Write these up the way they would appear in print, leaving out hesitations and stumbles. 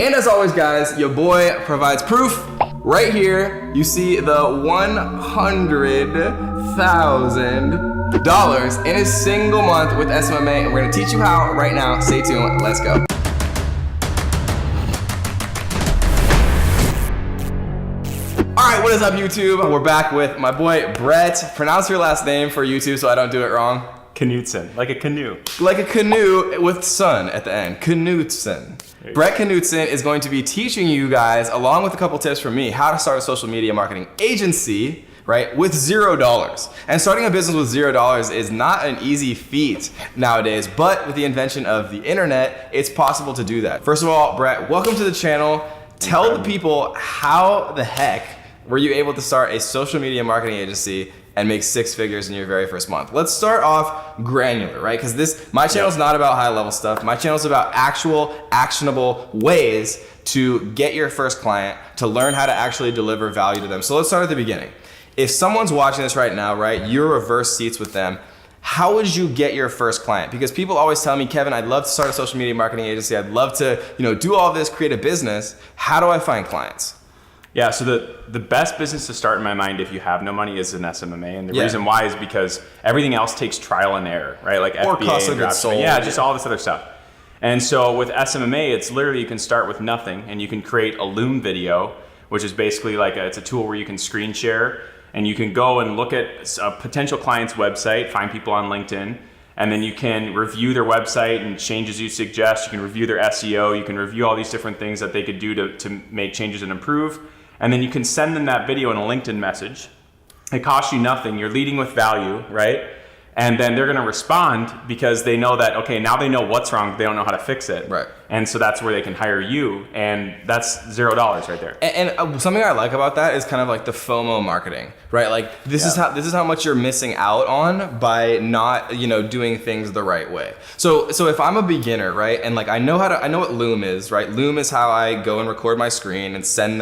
And as always, guys, your boy provides proof. Right here, you see the $100,000 in a single month with SMMA, and we're gonna teach you how right now. Stay tuned, let's go. All right, what is up, YouTube? We're back with my boy, Brett. Pronounce your last name for YouTube so I don't do it wrong. Knutson, like a canoe. Like a canoe with sun at the end, Knutson. Brett Knutson is going to be teaching you guys, along with a couple tips from me, how to start a social media marketing agency, right, with $0. And starting a business with $0 is not an easy feat nowadays, but with the invention of the internet, it's possible to do that. First of all, Brett, welcome to the channel. Tell the people, how the heck were you able to start a social media marketing agency and make 6 figures in your very first month? Let's start off granular, right? Because my channel is not about high level stuff. My channel is about actual actionable ways to get your first client, to learn how to actually deliver value to them. So let's start at the beginning. If someone's watching this right now, right, you're reverse seats with them, how would you get your first client? Because people always tell me, Kevin, I'd love to start a social media marketing agency. I'd love to, do all this, create a business. How do I find clients? Yeah, so the best business to start in my mind if you have no money is an SMMA, and the reason why is because everything else takes trial and error, right? Like or FBA cost and of goods sold. Yeah, just all this other stuff. And so with SMMA, it's literally you can start with nothing, and you can create a Loom video, which is basically like it's a tool where you can screen share, and you can go and look at a potential client's website, find people on LinkedIn, and then you can review their website and changes you suggest. You can review their SEO. You can review all these different things that they could do to make changes and improve. And then you can send them that video in a LinkedIn message. It costs you nothing. You're leading with value, right? And then they're gonna respond because they know that, okay, now they know what's wrong, but they don't know how to fix it. Right. And so that's where they can hire you, and that's $0 right there. And something I like about that is kind of like the FOMO marketing, right? Like this is how much you're missing out on by not, doing things the right way. So if I'm a beginner, right, and like I know what Loom is, right? Loom is how I go and record my screen and send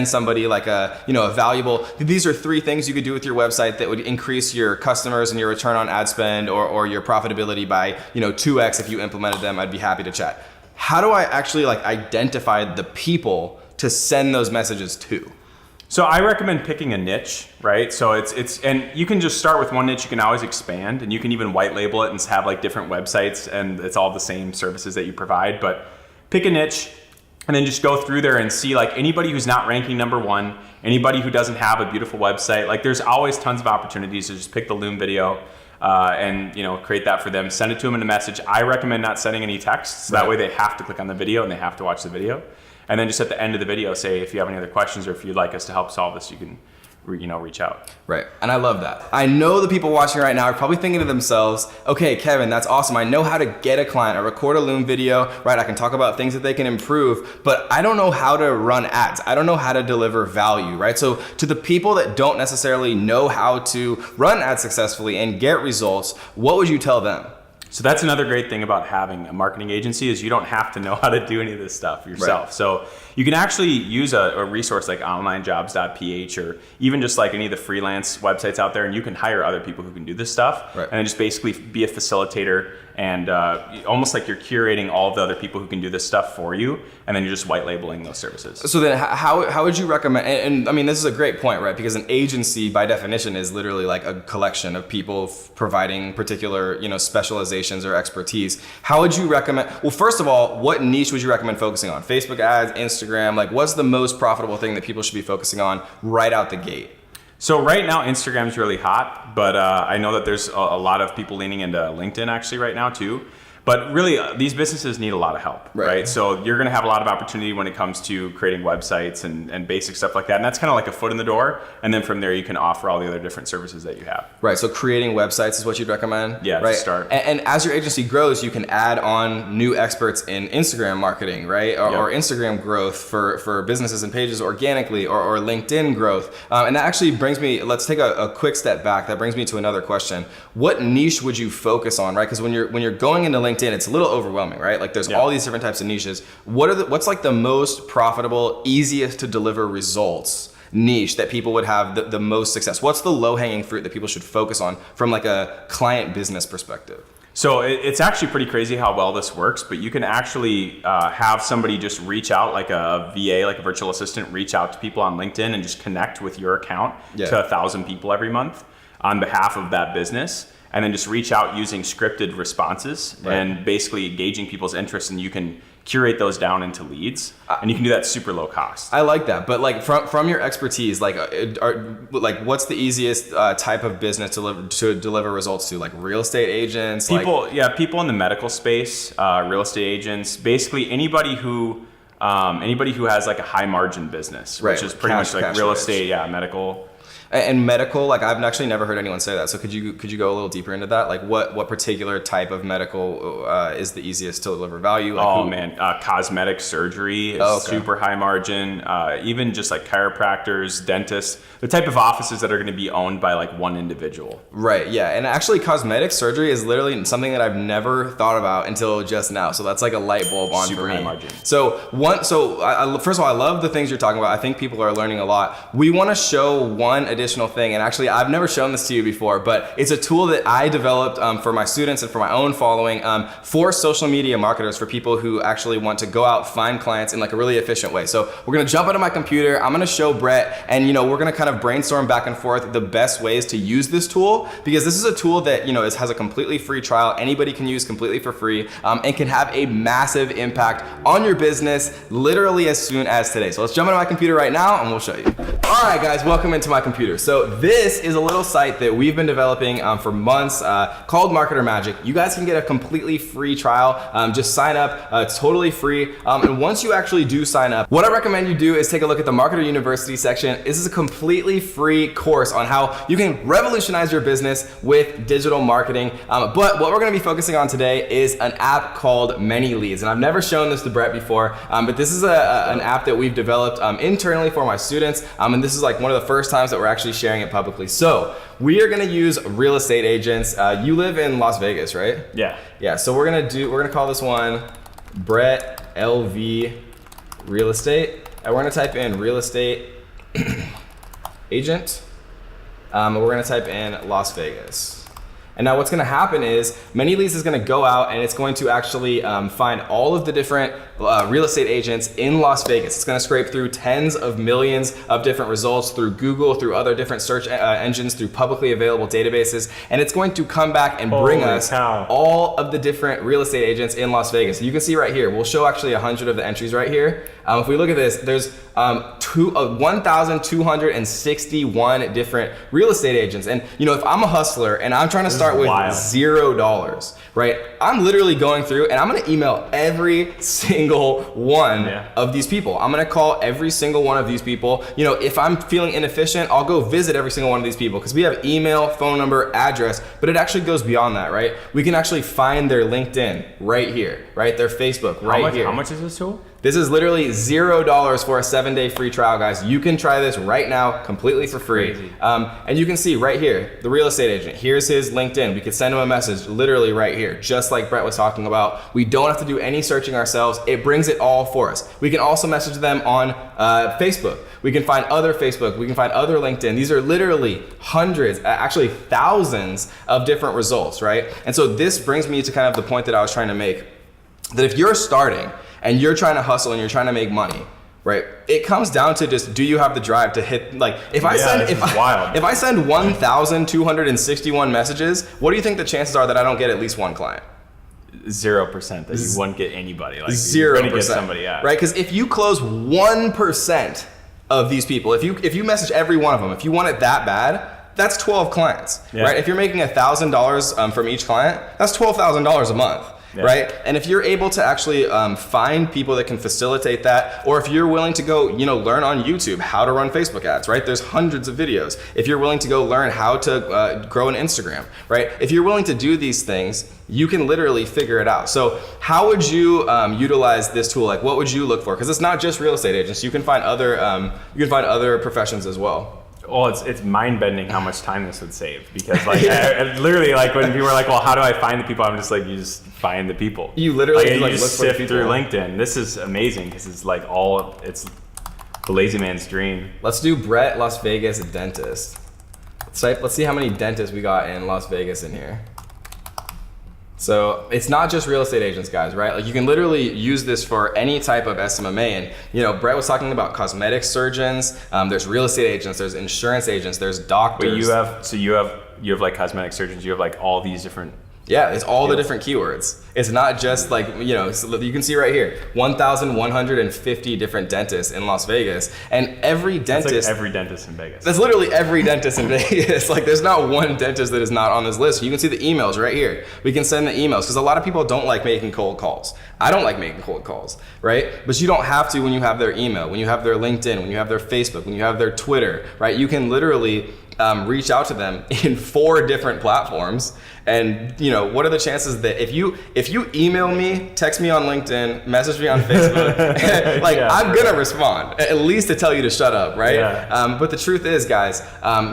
somebody like a valuable. These are 3 things you could do with your website that would increase your customers and your return on ad spend or your profitability by 2x if you implemented them. I'd be happy to chat. How do I actually identify the people to send those messages to? So I recommend picking a niche, right? So and you can just start with one niche. You can always expand, and you can even white label it and have different websites, and it's all the same services that you provide. But pick a niche, and then just go through there and see anybody who's not ranking #1, anybody who doesn't have a beautiful website. There's always tons of opportunities to just pick the Loom video. And create that for them, send it to them in a message. I recommend not sending any texts, so that way they have to click on the video and they have to watch the video. And then just at the end of the video, say if you have any other questions or if you'd like us to help solve this, you can reach out. Right, and I love that. I know the people watching right now are probably thinking to themselves, okay, Kevin, that's awesome. I know how to get a client. I record a Loom video, right? I can talk about things that they can improve, but I don't know how to run ads. I don't know how to deliver value, right? So to the people that don't necessarily know how to run ads successfully and get results, what would you tell them? So that's another great thing about having a marketing agency is you don't have to know how to do any of this stuff yourself. Right. So you can actually use a resource like onlinejobs.ph or even just any of the freelance websites out there, and you can hire other people who can do this stuff. Right. And then just basically be a facilitator and almost like you're curating all of the other people who can do this stuff for you, and then you're just white labeling those services. So then how would you recommend, and I mean, this is a great point, right? Because an agency by definition is literally like a collection of people providing particular, specializations or expertise. How would you recommend, well, first of all, what niche would you recommend focusing on? Facebook ads, Instagram, what's the most profitable thing that people should be focusing on right out the gate? So right now, Instagram's really hot, but I know that there's a lot of people leaning into LinkedIn actually right now too. But really, these businesses need a lot of help, right? So you're gonna have a lot of opportunity when it comes to creating websites and basic stuff like that. And that's kind of like a foot in the door. And then from there, you can offer all the other different services that you have. Right, so creating websites is what you'd recommend? Yeah, right? To start. And as your agency grows, you can add on new experts in Instagram marketing, right? Or Instagram growth for businesses and pages organically, or LinkedIn growth. And that actually brings me, let's take a quick step back. That brings me to another question. What niche would you focus on, right? Because when you're going into LinkedIn, it's a little overwhelming, right? There's all these different types of niches. What's the most profitable, easiest to deliver results niche that people would have the most success? What's the low-hanging fruit that people should focus on from a client business perspective? So it's actually pretty crazy how well this works, but you can actually have somebody just reach out, like a VA, like a virtual assistant, reach out to people on LinkedIn and just connect with your account to 1,000 people every month on behalf of that business. And then just reach out using scripted responses and basically engaging people's interests, and you can curate those down into leads, and you can do that super low cost. I like that, but like from your expertise, like what's the easiest type of business to deliver results to? Like real estate agents, people in the medical space, real estate agents, basically anybody who has like a high margin business, which is pretty much like real estate, medical. And medical, like I've actually never heard anyone say that. So could you go a little deeper into that? Like what particular type of medical is the easiest to deliver value? Like cosmetic surgery is super high margin. Even just like chiropractors, dentists, the type of offices that are going to be owned by like one individual. Right. Yeah. And actually, cosmetic surgery is literally something that I've never thought about until just now. So that's like a light bulb on super for me. High margin. So first of all, I love the things you're talking about. I think people are learning a lot. We want to show one additional thing, and actually I've never shown this to you before, but it's a tool that I developed for my students and for my own following for social media marketers, for people who actually want to go out, find clients in like a really efficient way. So we're gonna jump into my computer, I'm gonna show Brett, and we're gonna kind of brainstorm back and forth the best ways to use this tool, because this is a tool that has a completely free trial, anybody can use completely for free, and can have a massive impact on your business literally as soon as today. So let's jump into my computer right now and we'll show you. All right guys, welcome into my computer. So this is a little site that we've been developing for months called Marketer Magic. You guys can get a completely free trial. Just sign up, it's totally free. And once you actually do sign up, what I recommend you do is take a look at the Marketer University section. This is a completely free course on how you can revolutionize your business with digital marketing. But what we're gonna be focusing on today is an app called ManyLeads. And I've never shown this to Brett before, but this is an app that we've developed internally for my students. And this is like one of the first times that we're actually sharing it publicly. So we are gonna use real estate agents. You live in Las Vegas, right? Yeah. Yeah, so we're gonna call this one Brett LV Real Estate. And we're gonna type in real estate agent. And we're gonna type in Las Vegas. And now what's gonna happen is ManyLeads is gonna go out and it's going to actually find all of the different real estate agents in Las Vegas. It's gonna scrape through tens of millions of different results through Google, through other different search engines, through publicly available databases, and it's going to come back and bring us all of the different real estate agents in Las Vegas. You can see right here, we'll show actually 100 of the entries right here. If we look at this, there's 1,261 different real estate agents. And if I'm a hustler and I'm trying to start with $0, right? I'm literally going through and I'm gonna email every single one of these people. I'm gonna call every single one of these people. If I'm feeling inefficient, I'll go visit every single one of these people, because we have email, phone number, address, but it actually goes beyond that, right? We can actually find their LinkedIn right here, right? Their Facebook right here. How much is this tool? This is literally $0 for a 7-day free trial, guys. You can try this right now completely for free. And you can see right here, the real estate agent, here's his LinkedIn. We could send him a message literally right here, just like Brett was talking about. We don't have to do any searching ourselves. It brings it all for us. We can also message them on Facebook. We can find other Facebook, we can find other LinkedIn. These are literally hundreds, actually thousands of different results, right? And so this brings me to kind of the point that I was trying to make, that if you're starting and you're trying to hustle and you're trying to make money, right? It comes down to just, do you have the drive to hit, like, if I send 1,261 messages, what do you think the chances are that I don't get at least one client? 0% that you wouldn't get anybody. Like 0%. You're gonna get somebody, right? Because if you close 1% of these people, if you message every one of them, if you want it that bad, that's 12 clients, right? If you're making $1,000 from each client, that's $12,000 a month. Right? And if you're able to actually find people that can facilitate that, or if you're willing to go, learn on YouTube how to run Facebook ads, right? There's hundreds of videos. If you're willing to go learn how to grow an Instagram, right? If you're willing to do these things, you can literally figure it out. So how would you utilize this tool? Like, what would you look for? Because it's not just real estate agents. You can find other professions as well. Well, it's mind-bending how much time this would save, because like I literally, like when people are like, well, how do I find the people? I'm just like, you just find the people. You literally you just sift through LinkedIn. This is amazing, because it's like it's the lazy man's dream. Let's do Brett Las Vegas dentist. Let's see how many dentists we got in Las Vegas in here. So it's not just real estate agents, guys, right? Like you can literally use this for any type of SMMA. And you know, Brett was talking about cosmetic surgeons. There's real estate agents. There's insurance agents. There's doctors. But you have like cosmetic surgeons. You have like all these different. Yeah, it's all the different keywords. It's not just like, you know, so you can see right here, 1,150 different dentists in Las Vegas. And every dentist. That's like every dentist in Vegas. That's literally every dentist in Vegas. Like there's not one dentist that is not on this list. You can see the emails right here. We can send the emails because a lot of people don't like making cold calls. I don't like making cold calls, right? But you don't have to when you have their email, when you have their LinkedIn, when you have their Facebook, when you have their Twitter, right? You can literally reach out to them in 4 different platforms. And you know, what are the chances that if you email me, text me on LinkedIn, message me on Facebook, like I'm gonna respond, at least to tell you to shut up, right? Yeah. But the truth is, guys,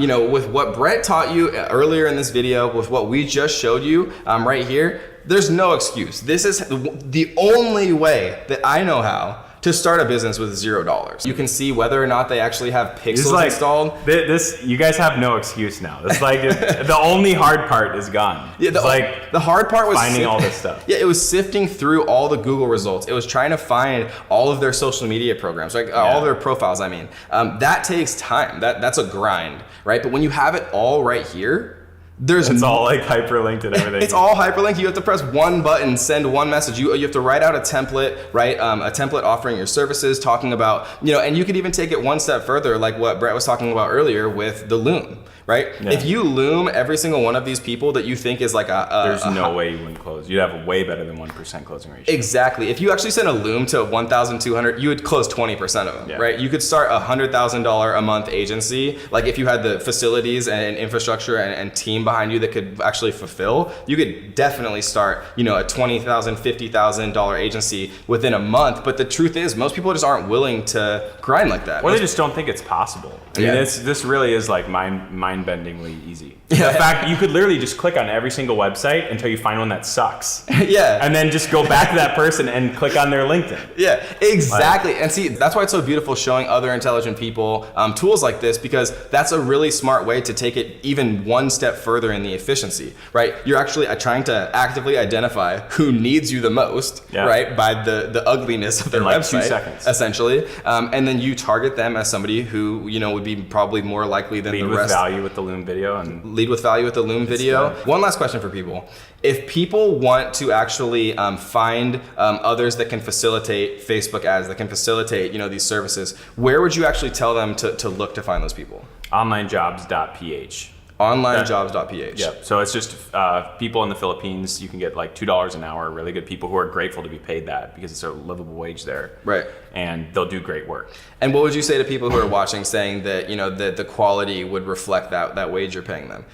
you know, with what Brett taught you earlier in this video, with what we just showed you right here, there's no excuse. This is the only way that I know how to start a business with $0. You can see whether or not they actually have pixels installed. This you guys have no excuse now. It's like the only hard part is gone. Yeah, the hard part was finding all this stuff. Yeah, it was sifting through all the Google results. It was trying to find all of their social media programs, like all their profiles. I mean, that takes time. That's a grind, right? But when you have it all right here. It's all like hyperlinked and everything. It's all hyperlinked. You have to press one button, send one message. You have to write out a template, right? A template offering your services, talking about, you know, and you could even take it one step further, like what Brett was talking about earlier with the Loom, right? Yeah. If you Loom every single one of these people that you think is like there's no way you wouldn't close. You'd have a way better than 1% closing ratio. Exactly. If you actually send a Loom to 1,200, you would close 20% of them, right? You could start a $100,000 a month agency. Like if you had the facilities and infrastructure and team behind you that could actually fulfill, you could definitely start, you know, a $20,000, $50,000 agency within a month. But the truth is, most people just aren't willing to grind like that. Or they just don't think it's possible. I mean, this really is like mind-bendingly easy. Yeah. The fact you could literally just click on every single website until you find one that sucks. Yeah. And then just go back to that person and click on their LinkedIn. Yeah, exactly. And see, that's why it's so beautiful showing other intelligent people tools like this, because that's a really smart way to take it even one step further in the efficiency, right? You're actually trying to actively identify who needs you the most, right? By the ugliness of their website, 2 seconds. Essentially. And then you target them as somebody who, you know, would be probably more likely than the rest. Lead with value with the Loom video and lead with value with the Loom video. One last question for people. If people want to actually find others that can facilitate Facebook ads, that can facilitate, you know, these services, where would you actually tell them to look to find those people? onlinejobs.ph. onlinejobs.ph. Yep. So it's just people in the Philippines. You can get like $2 an hour. Really good people who are grateful to be paid that because it's a livable wage there. Right. And they'll do great work. And what would you say to people who are watching, saying that, you know, that the quality would reflect that wage you're paying them?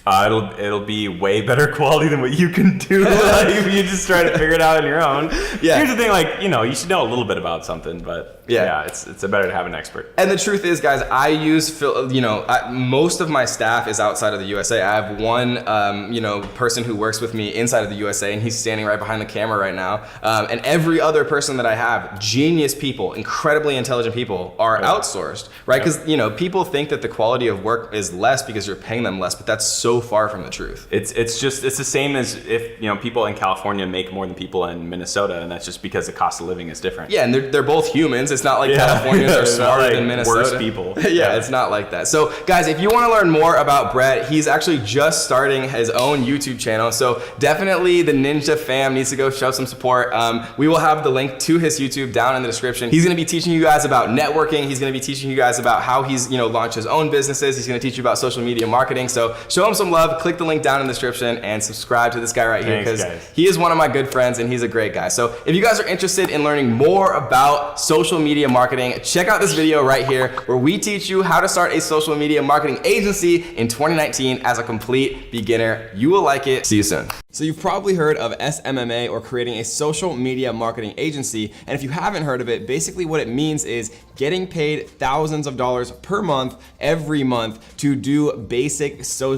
It'll be way better quality than what you can do if you just try to figure it out on your own. Yeah. Here's the thing, like, you know, you should know a little bit about something, but it's better to have an expert. And the truth is, guys, I use, you know, most of my staff is outside of the USA. I have one, you know, person who works with me inside of the USA, and he's standing right behind the camera right now. And every other person that I have, genius people, incredibly intelligent people, are outsourced, right? Because, you know, people think that the quality of work is less because you're paying them less, but that's so far from the truth. It's the same as if, you know, people in California make more than people in Minnesota, and that's just because the cost of living is different. Yeah, and they're both humans. It's not like Californians are smarter than Minnesota. Worse people. It's not like that. So guys, if you want to learn more about Brett, he's actually just starting his own YouTube channel. So definitely the Ninja fam needs to go show some support. We will have the link to his YouTube down in the description. He's going to be teaching you guys about networking. He's going to be teaching you guys about how he's, you know, launched his own businesses. He's going to teach you about social media marketing. So show him some love. Click the link down in the description and subscribe to this guy right here, because he is one of my good friends and he's a great guy. So if you guys are interested in learning more about social media marketing, check out this video right here where we teach you how to start a social media marketing agency in 2019 as a complete beginner. You will like it. See you soon. So you've probably heard of SMMA, or creating a social media marketing agency. And if you haven't heard of it, basically what it means is getting paid thousands of dollars per month, every month, to do basic social